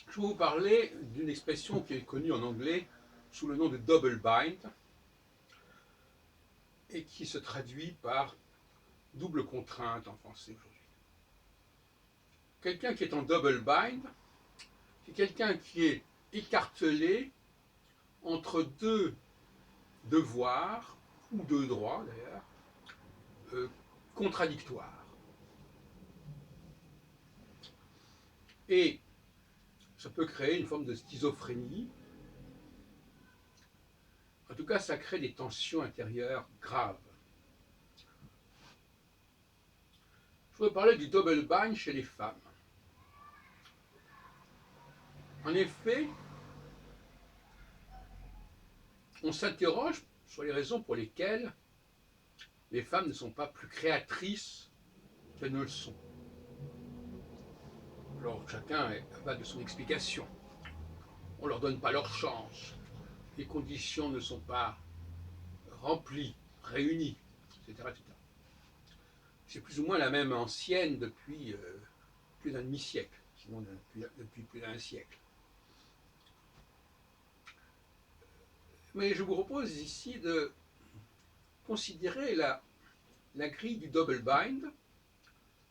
Je vais vous parler d'une expression qui est connue en anglais sous le nom de double bind et qui se traduit par double contrainte en français aujourd'hui. Quelqu'un qui est en double bind, c'est quelqu'un qui est écartelé entre deux devoirs, ou deux droits d'ailleurs, contradictoires. Et ça peut créer une forme de schizophrénie. En tout cas, ça crée des tensions intérieures graves. Je voudrais parler du double bind chez les femmes. En effet, on s'interroge sur les raisons pour lesquelles les femmes ne sont pas plus créatrices qu'elles ne le sont. Alors chacun va de son explication. On ne leur donne pas leur chance. Les conditions ne sont pas remplies, réunies, etc. etc. C'est plus ou moins la même ancienne depuis plus d'un demi-siècle, sinon depuis plus d'un siècle. Mais je vous propose ici de considérer la grille du double bind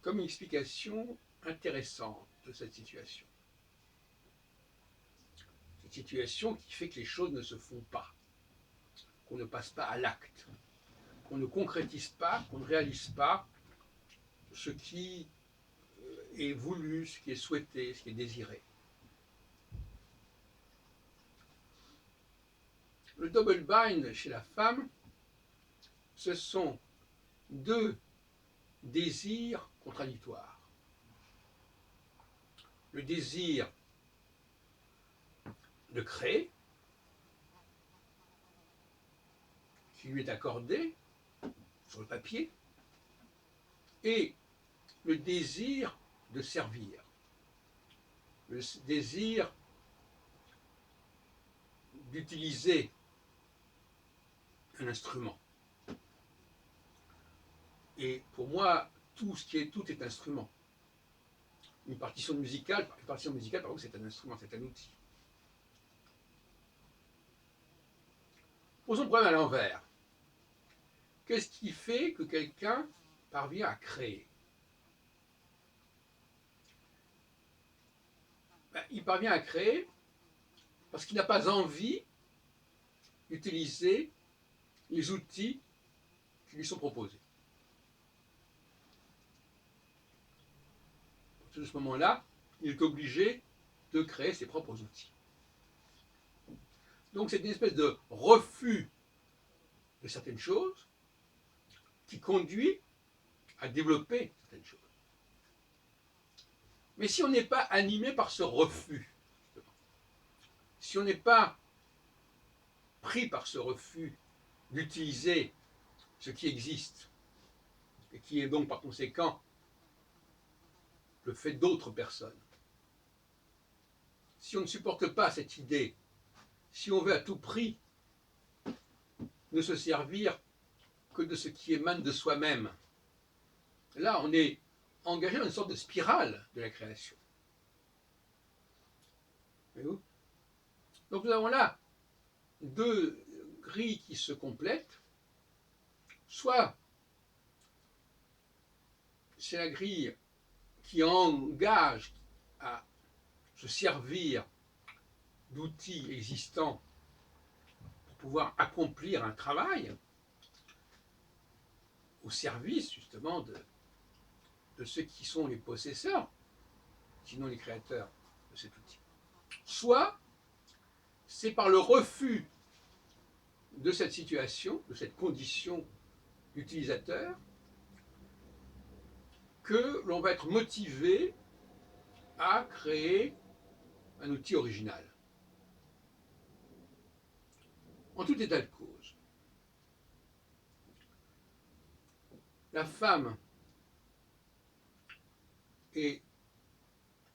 comme une explication intéressante de cette situation. Cette situation qui fait que les choses ne se font pas, qu'on ne passe pas à l'acte, qu'on ne concrétise pas, qu'on ne réalise pas ce qui est voulu, ce qui est souhaité, ce qui est désiré. Le double bind chez la femme, ce sont deux désirs contradictoires. Le désir de créer, qui lui est accordé sur le papier, et le désir de servir, le désir d'utiliser un instrument. Et pour moi, tout est instrument. Une partition musicale, par exemple, c'est un instrument, c'est un outil. Posons le problème à l'envers. Qu'est-ce qui fait que quelqu'un parvient à créer? Il parvient à créer parce qu'il n'a pas envie d'utiliser les outils qui lui sont proposés. À ce moment-là, il est obligé de créer ses propres outils. Donc c'est une espèce de refus de certaines choses qui conduit à développer certaines choses. Mais si on n'est pas animé par ce refus, si on n'est pas pris par ce refus d'utiliser ce qui existe, et qui est donc par conséquent le fait d'autres personnes, si on ne supporte pas cette idée, si on veut à tout prix ne se servir que de ce qui émane de soi-même, là on est engagé dans une sorte de spirale de la création. Voyez-vous ? Donc nous avons là deux grilles qui se complètent. Soit c'est la grille qui engage à se servir d'outils existants pour pouvoir accomplir un travail au service justement de ceux qui sont les possesseurs, sinon les créateurs de cet outil. Soit c'est par le refus de cette situation, de cette condition d'utilisateur, que l'on va être motivé à créer un outil original. En tout état de cause, la femme est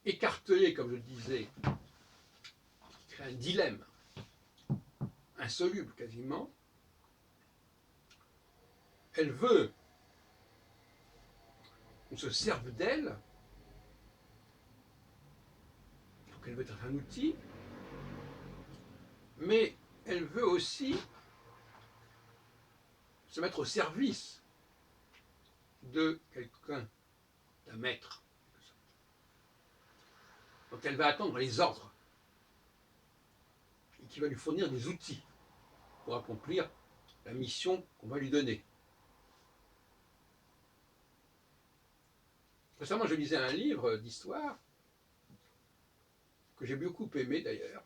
écartelée, comme je le disais, qui crée un dilemme insoluble quasiment. Elle veut on se serve d'elle, donc elle veut être un outil, mais elle veut aussi se mettre au service de quelqu'un, d'un maître. Donc elle va attendre les ordres, et qui va lui fournir des outils pour accomplir la mission qu'on va lui donner. Récemment, je lisais un livre d'histoire que j'ai beaucoup aimé d'ailleurs.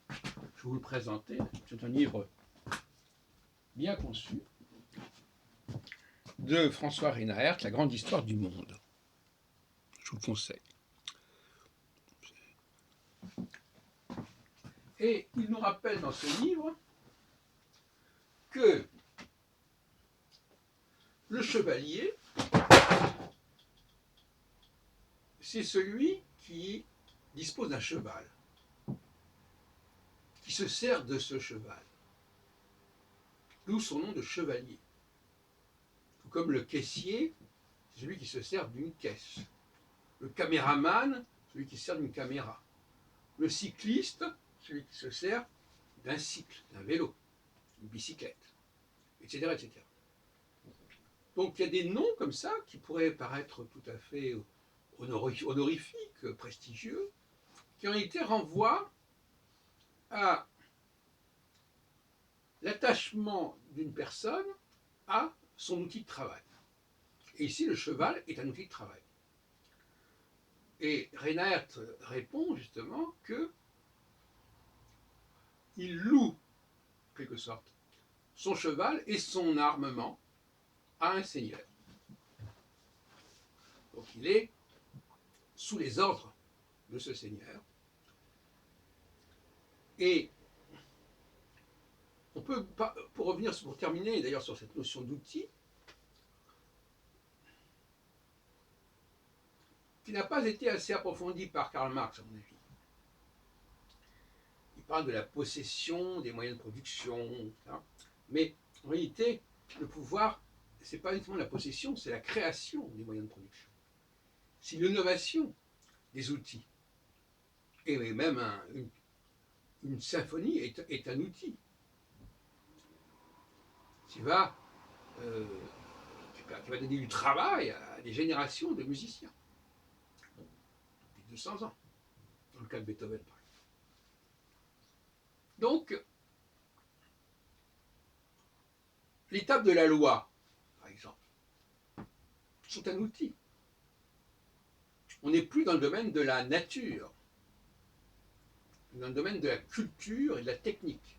Je vais vous le présenter. C'est un livre bien conçu de François Reinhart, La grande histoire du monde. Je vous le conseille. Et il nous rappelle dans ce livre que le chevalier, c'est celui qui dispose d'un cheval, qui se sert de ce cheval. D'où son nom de chevalier. Tout comme le caissier, c'est celui qui se sert d'une caisse. Le caméraman, celui qui se sert d'une caméra. Le cycliste, celui qui se sert d'un cycle, d'un vélo, d'une bicyclette, etc., etc. Donc il y a des noms comme ça qui pourraient paraître tout à fait honorifiques, prestigieux, qui en réalité renvoient à l'attachement d'une personne à son outil de travail. Et ici, le cheval est un outil de travail. Et Reinhart répond justement que il loue, en quelque sorte, son cheval et son armement à un seigneur. Donc il est sous les ordres de ce seigneur. Et on peut, pour revenir, pour terminer d'ailleurs sur cette notion d'outil, qui n'a pas été assez approfondie par Karl Marx, à mon avis. Il parle de la possession des moyens de production, hein. Mais en réalité, le pouvoir, ce n'est pas uniquement la possession, c'est la création des moyens de production. C'est l'innovation des outils. Et même une symphonie est un outil qui va donner du travail à des générations de musiciens. Depuis 200 ans, dans le cas de Beethoven, par exemple. Donc, l'étape de la loi, par exemple, sont un outil. On n'est plus dans le domaine de la nature, dans le domaine de la culture et de la technique.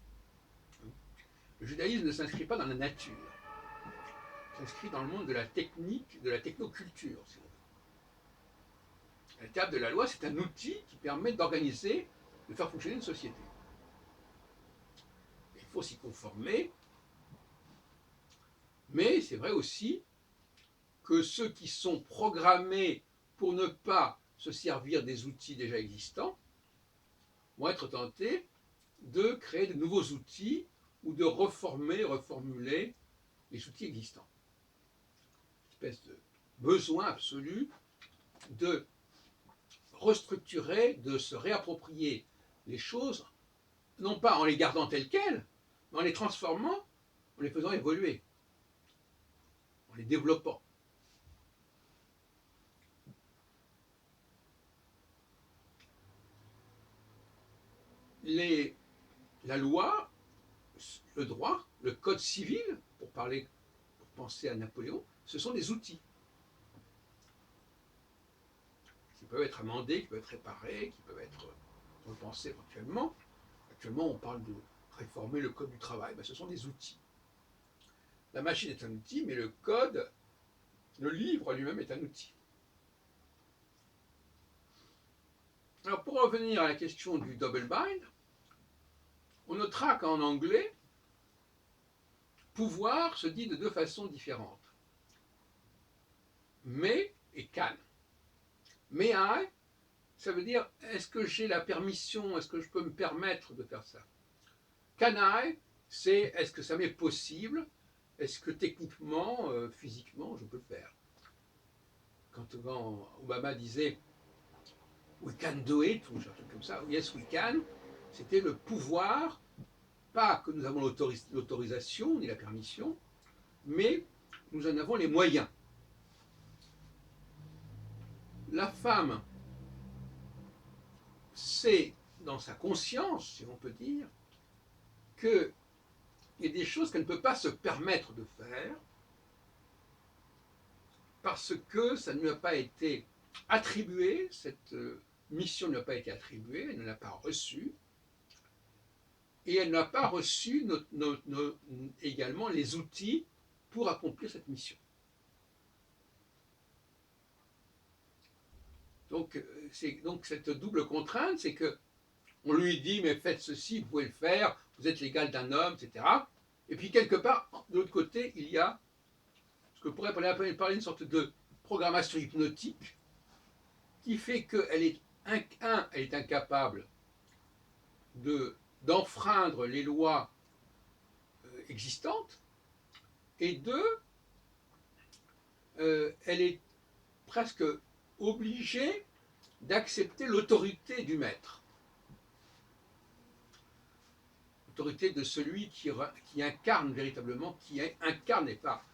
Le judaïsme ne s'inscrit pas dans la nature, il s'inscrit dans le monde de la technique, de la technoculture, si on veut. L'étape de la loi, c'est un outil qui permet d'organiser, de faire fonctionner une société. Il faut s'y conformer, mais c'est vrai aussi que ceux qui sont programmés pour ne pas se servir des outils déjà existants vont être tentés de créer de nouveaux outils ou de reformuler les outils existants. Une espèce de besoin absolu de restructurer, de se réapproprier les choses, non pas en les gardant telles quelles, mais en les transformant, en les faisant évoluer, en les développant. La loi, le droit, le code civil, pour penser à Napoléon, ce sont des outils qui peuvent être amendés, qui peuvent être réparés, qui peuvent être repensés éventuellement. Actuellement, on parle de réformer le code du travail. Ce sont des outils. La machine est un outil, mais le code, le livre lui-même est un outil. Alors, pour revenir à la question du double bind, on notera qu'en anglais, pouvoir se dit de deux façons différentes. May et can. May I, ça veut dire est-ce que j'ai la permission, est-ce que je peux me permettre de faire ça. Can I, c'est est-ce que ça m'est possible, est-ce que techniquement, physiquement, je peux le faire. quand Obama disait We can do it, ou un truc comme ça, Yes we can, c'était le pouvoir, pas que nous avons l'autorisation ni la permission, mais nous en avons les moyens. La femme sait dans sa conscience, si on peut dire, qu'il y a des choses qu'elle ne peut pas se permettre de faire parce que ça ne lui a pas été attribué, cette mission ne lui a pas été attribuée, elle ne l'a pas reçue, et elle n'a pas reçu également les outils pour accomplir cette mission. Donc cette double contrainte, c'est que on lui dit mais faites ceci, vous pouvez le faire, vous êtes l'égal d'un homme, etc. Et puis quelque part, de l'autre côté, il y a ce que pourrait parler d'une sorte de programmation hypnotique qui fait qu'elle est, elle est incapable d'enfreindre les lois existantes, et deux, elle est presque obligée d'accepter l'autorité du maître, l'autorité de celui qui incarne véritablement, qui incarne et pas